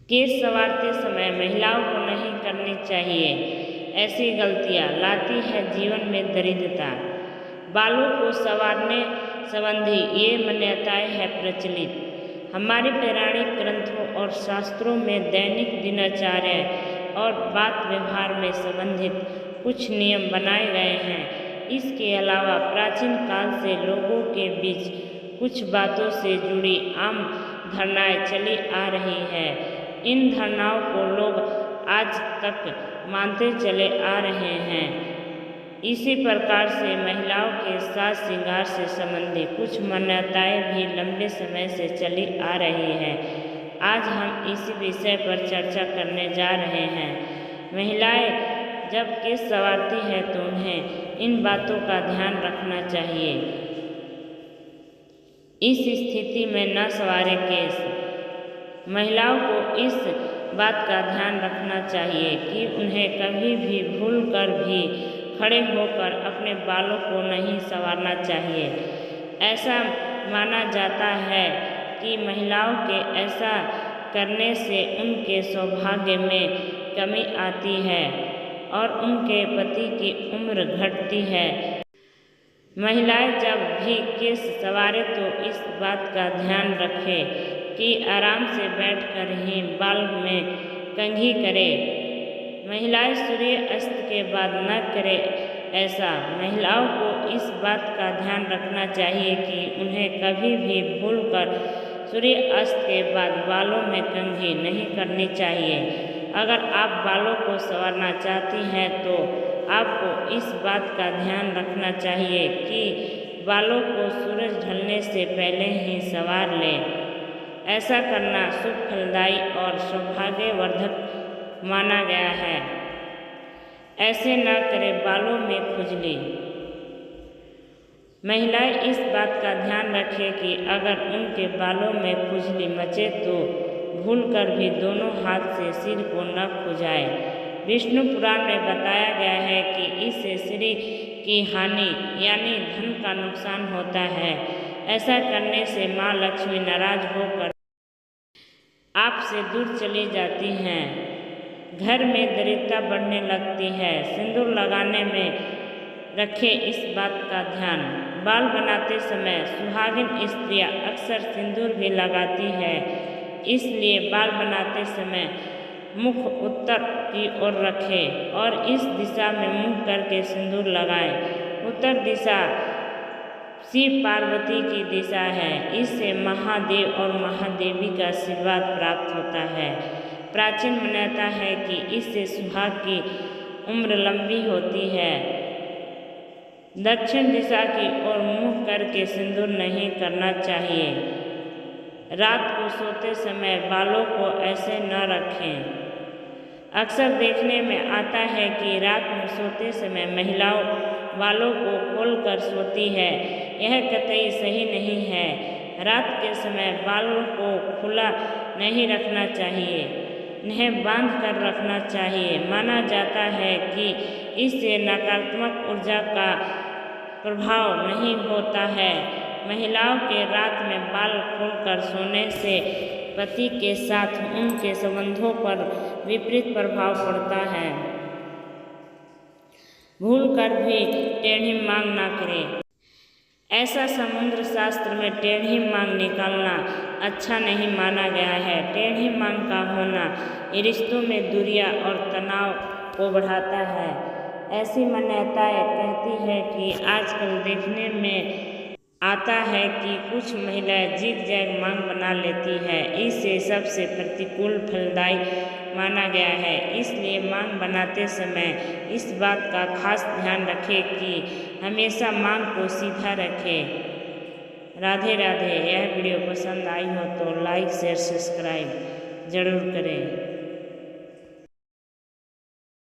Case संवारते समय महिलाओं को नहीं करनी चाहिए। ऐसी गलतियां लाती है जीवन में दरिद्रता। बालों को संवारने संबंधी ये मान्यताएं है प्रचलित। हमारे पौराणिक ग्रंथों और शास्त्रों में दैनिक दिनचर्या और बात व्यवहार में संबंधित कुछ नियम बनाए गए हैं। इसके अलावा प्राचीन काल से लोगों के बीच कुछ बातों से जुड़ी आम धारणाएं चली आ रही हैं। इन धारणाओं को लोग आज तक मानते चले आ रहे हैं। इसी प्रकार से महिलाओं के साज श्रृंगार से संबंधित कुछ मान्यताएं भी लंबे समय से चली आ रही हैं। आज हम इसी विषय पर चर्चा करने जा रहे हैं। महिलाएं जब केस संवारती है तो उन्हें इन बातों का ध्यान रखना चाहिए। इस स्थिति में न संवारे केस। महिलाओं को इस बात का ध्यान रखना चाहिए कि उन्हें कभी भी भूल कर भी खड़े होकर अपने बालों को नहीं संवारना चाहिए। ऐसा माना जाता है कि महिलाओं के ऐसा करने से उनके सौभाग्य में कमी आती है और उनके पति की उम्र घटती है। महिलाएं जब भी केस संवारें तो इस बात का ध्यान रखें कि आराम से बैठकर ही बाल में कंघी करें। महिलाएं सूर्य अस्त के बाद न करें ऐसा। महिलाओं को इस बात का ध्यान रखना चाहिए कि उन्हें कभी भी भूलकर सूर्य अस्त के बाद बालों में कंघी नहीं करनी चाहिए। अगर आप बालों को संवारना चाहती हैं तो आपको इस बात का ध्यान रखना चाहिए कि बालों को सूरज ढलने से पहले ही संवार लें। ऐसा करना शुभ फलदायी और सौभाग्यवर्धक माना गया है। ऐसे न करें बालों में खुजली। महिलाएं इस बात का ध्यान रखें कि अगर उनके बालों में खुजली मचे तो भूलकर भी दोनों हाथ से सिर को न खुजाएं। विष्णु पुराण में बताया गया है कि इससे श्री की हानि यानी धन का नुकसान होता है। ऐसा करने से माँ लक्ष्मी नाराज होकर आपसे दूर चली जाती हैं। घर में दरिद्रता बढ़ने लगती है। सिंदूर लगाने में रखें इस बात का ध्यान। बाल बनाते समय सुहागिन स्त्रियां अक्सर सिंदूर भी लगाती है। इसलिए बाल बनाते समय मुख उत्तर की ओर रखें और इस दिशा में मुंह करके सिंदूर लगाएं। उत्तर दिशा शिव पार्वती की दिशा है। इससे महादेव और महादेवी का आशीर्वाद प्राप्त होता है। प्राचीन मान्यता है कि इससे सुहाग की उम्र लंबी होती है। दक्षिण दिशा की ओर मुंह करके सिंदूर नहीं करना चाहिए। रात को सोते समय बालों को ऐसे न रखें। अक्सर देखने में आता है कि रात में सोते समय महिलाओं बालों को खोलकर सोती है। यह कतई सही नहीं है। रात के समय बालों को खुला नहीं रखना चाहिए, इन्हें बांध कर रखना चाहिए। माना जाता है कि इससे नकारात्मक ऊर्जा का प्रभाव नहीं होता है। महिलाओं के रात में बाल खोलकर सोने से पति के साथ उनके संबंधों पर विपरीत प्रभाव पड़ता है। भूलकर भी टेढ़ी मांग न करें। ऐसा समुद्र शास्त्र में टेढ़ी मांग निकालना अच्छा नहीं माना गया है। टेढ़ी मांग का होना रिश्तों में दूरियां और तनाव को बढ़ाता है। ऐसी मान्यताएं कहती है कि आजकल देखने में आता है कि कुछ महिलाएं जिग जैग मांग बना लेती है। इसे सबसे प्रतिकूल फलदायी माना गया है। इसलिए मांग बनाते समय इस बात का खास ध्यान रखें कि हमेशा मांग को सीधा रखें। राधे राधे। यह वीडियो पसंद आई हो तो लाइक शेयर सब्सक्राइब जरूर करें।